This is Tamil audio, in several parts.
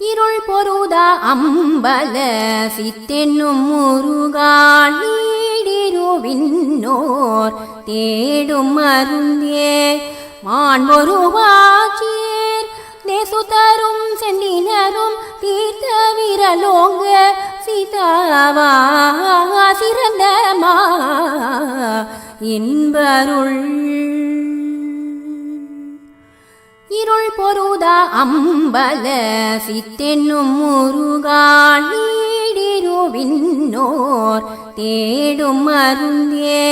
இருள் பொருதா அம்பல சித்தென்னும் முருகாள் நீடிருவின்னோர் தேடும் மருந்தே மான்மொருவாச்சீர் நேசுதரும் சென்னினரும் தீர்த்த விரலோங்க சீதாவா சிறந்தமா இன்பருள் இருள் பொருதா அம்பல சித்தென்னும் முருகாள் நீடிருவின்னோர் தேடும் மருந்தே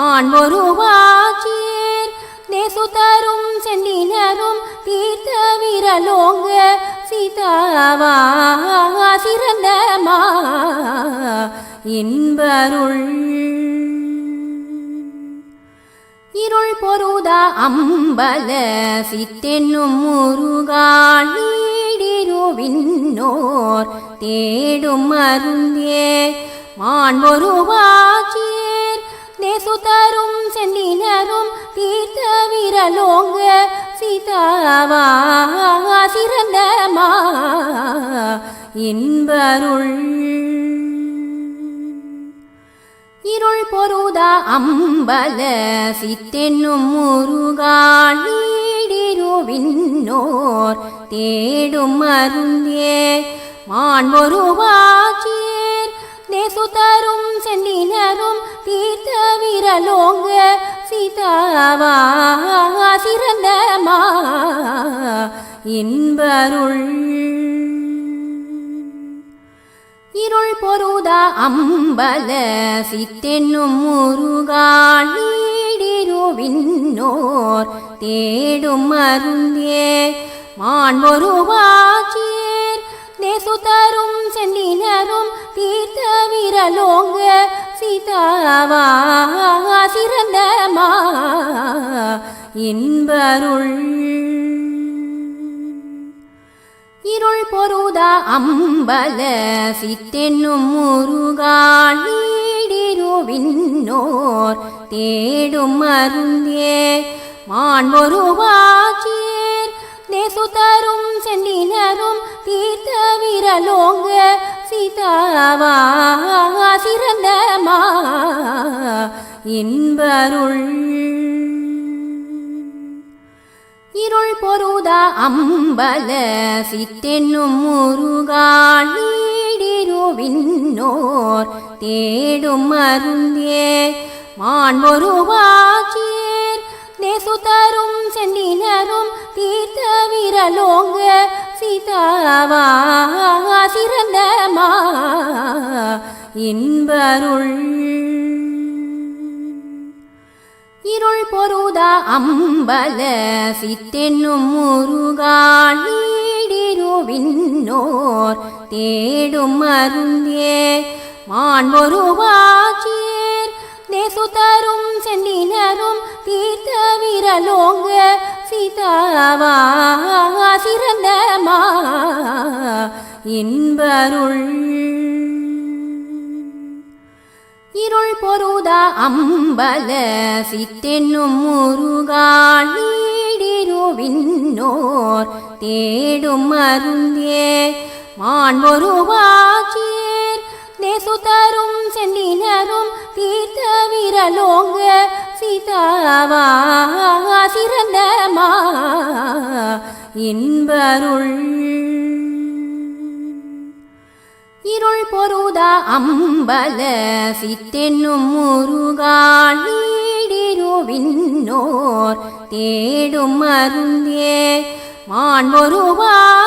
மான்மொருவாச்சீர் நேசுதரும் சென்னினரும் தீர்த்த விரலோங்க சீதாவா சிறந்தமா இன்பருள் இருள் பொருதா அம்பல சித்தென்னும் முருகாள் நீடிருவின்னோர் தேடும் மருந்தே மான்மொருவாச்சீர் நேசுதரும் சென்னினரும் தீர்த்த விரலோங்க சீதாவா சிறந்தமா இன்பருள் இருள் பொருதா அம்பல சித்தென்னும் முருகாள் நீடிருவின்னோர் தேடும் மருந்தே மான்மொருவாச்சீர் நேசுதரும் சென்னினரும் தீர்த்த விரலோங்க சீதாவா சிறந்தமா இன்பருள் இருள் பொருதா அம்பல சித்தென்னும் முருகாள் நீடிருவின்னோர் தேடும் மருந்தே மான்மொருவாச்சீர் நேசுதரும் சென்னினரும் தீர்த்த விரலோங்க சீதாவா சிறந்தமா இன்பருள் இருள் பொருதா அம்பல சித்தென்னும் முருகாள் நீடிருவின்னோர் தேடும் மருந்தே மான்மொருவாச்சீர் நேசுதரும் சென்னினரும் தீர்த்த விரலோங்க சீதாவா சிறந்தமா இன்பருள் இருள் பொருதா அம்பல சித்தென்னும் முருகாள் நீடிருவின்னோர் தேடும் மருந்தே மான்மொருவாச்சீர் நேசுதரும் சென்னினரும் தீர்த்த விரலோங்க சீதாவா சிறந்தமா இன்பருள் இருள் பொருதா அம்பல சித்தென்னும் முருகாள் நீடிருவின்னோர் தேடும் மருந்தே மான்மொருவாச்சீர் நேசுதரும் சென்னினரும் தீர்த்த விரலோங்க சீதாவா சிறந்தமா இன்பருள் இருள் பொருதா அம்பல சித்தென்னும் முருகாள் நீடிருவின்னோர் தேடும் மருந்தே மான்மொருவாச்சீர் நேசுதரும் சென்னினரும் தீர்த்த விரலோங்க சீதாவா சிறந்தமா இன்பருள் இருள் பொருதா அம்பல சித்தென்னும் முருகாள் நீடிருவின்னோர் தேடும் மருந்தே மான்மொருவாச்சீர்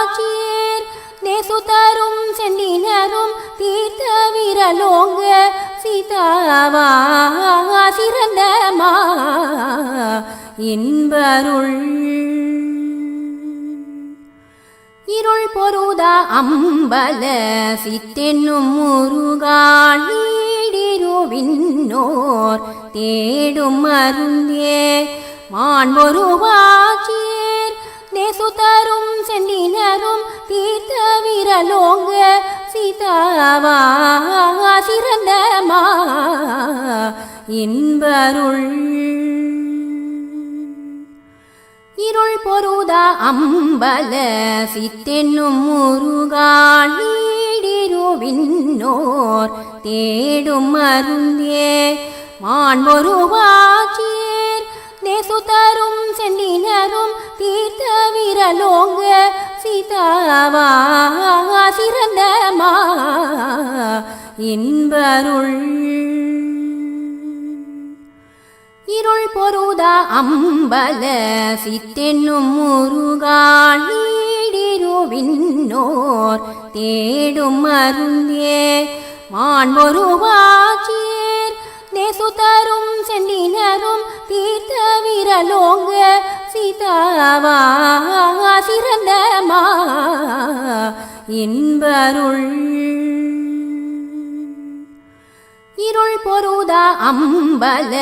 நேசுதரும் சென்னினரும் தீர்த்த விரலோங்க சீதாவா சிறந்தமா இன்பருள் இருள் பொருதா அம்பல சித்தென்னும் முருகாள் நீடிருவின்னோர் தேடும் மருந்தே மான்மொருவாச்சீர் நேசுதரும் சென்னினரும் தீர்த்த விரலோங்க சீதாவா சிறந்தமா இன்பருள் இருள் பொருதா அம்பல சித்தென்னும் முருகான் நீடிருவின்னோர் தேடும் மருந்தே மான்மொருவாச்சீர் நேசுதரும் சென்னினரும் தீர்த்த விரலோங்க சீதாவா சிறந்தமா இன்பருள் இருள் பொருதா அம்பல சித்தென்னும் முருகான் நீடிருவின்னோர் தேடும் மருந்தே மான்மொருவாச்சீர் நேசுதரும் சென்னினரும் தீர்த்த விரலோங்க சீதாவா சிறந்தமா இன்பருள் இருள் பொருதா அம்பல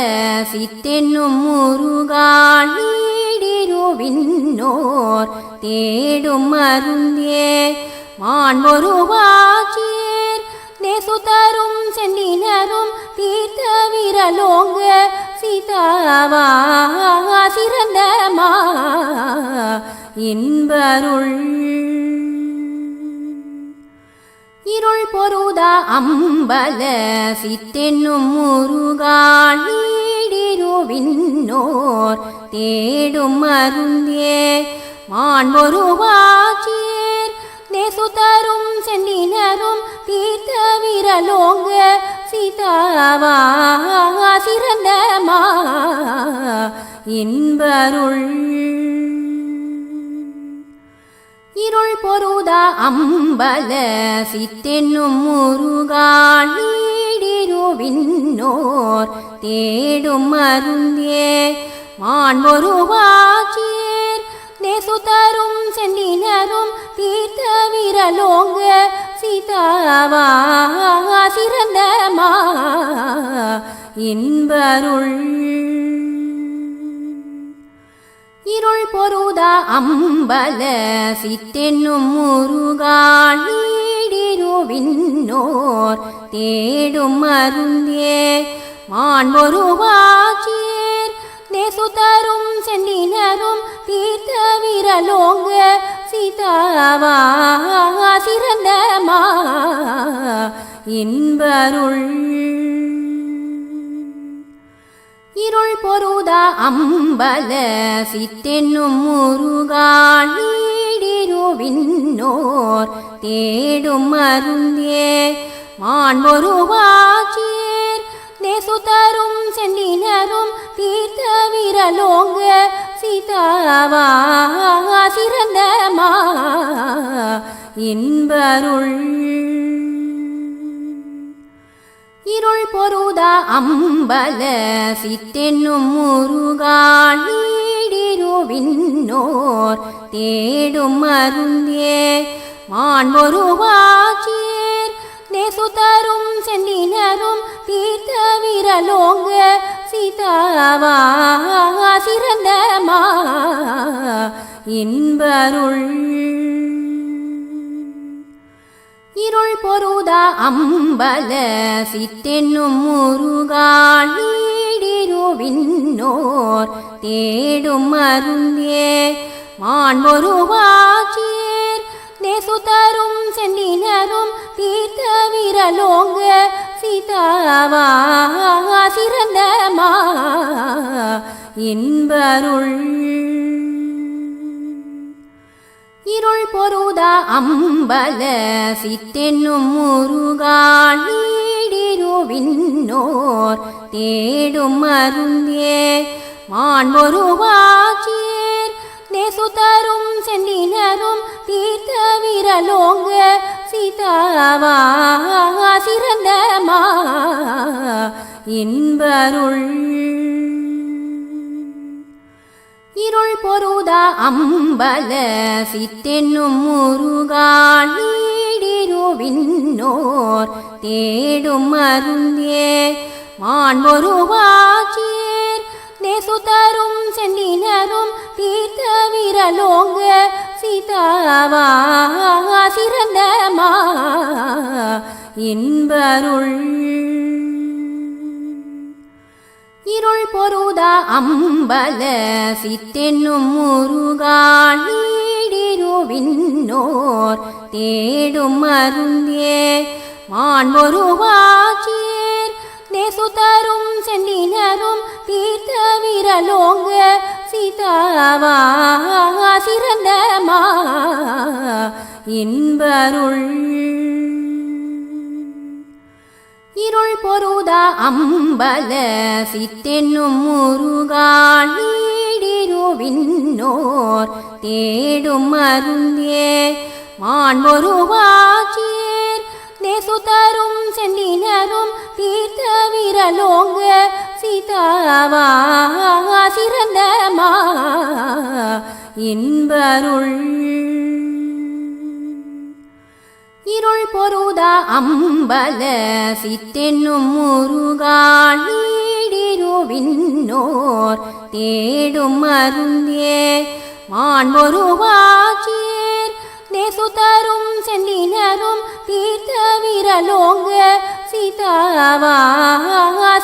சித்தென்னும் முருகான் நீடிருவின்னோர் தேடும் மருந்தே மான்மொருவாச்சீர் நேசுதரும் சென்னினரும் தீர்த்த விரலோங்க சீதாவா சிறந்தமா இன்பருள் இருள் பொருதா அம்பல சித்தென்னும் முருகான் நீடிருவின்னோர் தேடும் மருந்தே மான்மொருவாச்சீர் நேசுதரும் சென்னினரும் தீர்த்த விரலோங்க சீதாவா சிறந்தமா இன்பருள் இருள் பொருதா அம்பல சித்தென்னும் முருகான் நீடிருவின்னோர் தேடும் மருந்தே மான்மொருவாச்சீர் நேசுதரும் சென்னினரும் தீர்த்த விரலோங்க சீதாவா சிறந்தமா இன்பருள் இருள் பொருதா அம்பல சித்தென்னும் முருகான் நீடிருவின்னோர் தேடும் மருந்தே மான்மொருவாச்சீர் நேசுதரும் சென்னினரும் தீர்த்த விரலோங்க சீதாவா சிறந்தமா இன்பருள் இருள் பொருதா அம்பல சித்தென்னும் முருகான் நீடிருவின்னோர் தேடும் மருந்தே மான்மொருவாச்சீர் நேசுதரும் சென்னினரும் தீர்த்த விரலோங்க சீதாவா சிறந்தமா இன்பருள் இருள் பொருதா அம்பல சித்தென்னும் முருகான் நீடிருவின்னோர் தேடும் மருந்தே மான்மொருவாச்சீர் நேசுதரும் சென்னினரும் தீர்த்த விரலோங்க சீதாவா சிறந்தமா இன்பருள் இருள் பொருதா அம்பல சித்தென்னும் முருகான் நீடிருவின்னோர் தேடும் மருந்தே மான்மொருவாச்சீர் நேசுதரும் சென்னினரும் தீர்த்த விரலோங்க சீதாவா சிறந்தமா இன்பருள் இருள் பொருதா அம்பல சித்தென்னும் முருகான் நீடிருவின்னோர் தேடும் மருந்தே மான்மொருவாச்சீர் நேசுதரும் சென்னினரும் தீர்த்த விரலோங்க சீதாவா சிறந்தமா இன்பருள் இருள் பொருதா அம்பல சித்தென்னும் முருகான் நீடிருவின்னோர் தேடும் மருந்தே மான்மொருவாச்சீர் நேசுதரும் சென்னினரும் தீர்த்த விரலோங்க சீதாவா சிறந்தமா இன்பருள் இருள் பொருதா அம்பல சித்தென்னும் முருகாள் நீடிருவின்னோர் தேடும் மருந்தே மாண்பொருவாச்சீர் நேசுதரும் சென்னினரும் தீர்த்த விரலோங்க சீதாவா சிறந்தமா இன்பருள் இருள் பொருதா அம்பல சித்தென்னும் முருகாள் நீடிருவின்னோர் தேடும் மருந்தே மாண்பொருவாச்சீர் நேசுதரும் சென்னினரும் தீர்த்த விரலோங்க சீதாவா சிறந்தமா இன்பருள் இருள் பொருதா அம்பல சித்தென்னும் முருகாள் நீடிருவின்னோர் தேடும் மருந்தே மாண்பொருவாச்சீர் நேசுதரும் சென்னினரும் தீர்த்த விரலோங்க சீதாவா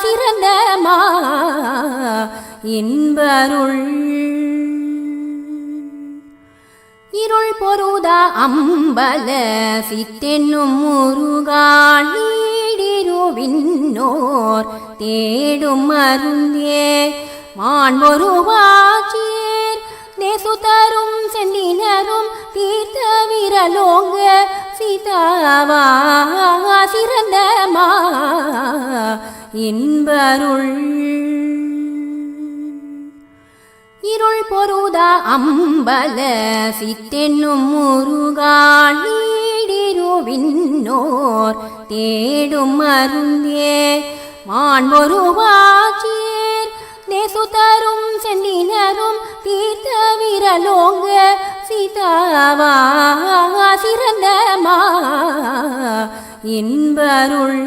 சிறந்தமா இன்பருள் இருள் பொருதா அம்பல சித்தென்னும் முருகாள் நீடிருவின்னோர் தேடும் மருந்தே மாண்பொருவாச்சீர் நேசுதரும் சென்னினரும் தீர்த்த விரலோங்க சீதாவா சிறந்தமா இன்பருள் இருள் பொருதா அம்பல சித்தென்னும் முருகாள் நீடிருவின்னோர் தேடும் மருந்தே மாண்பொருவாச்சீர் நேசுதரும் சென்னினரும் தீர்த்த விரலோங்க சீதாவா சிறந்தமா இன்பருள்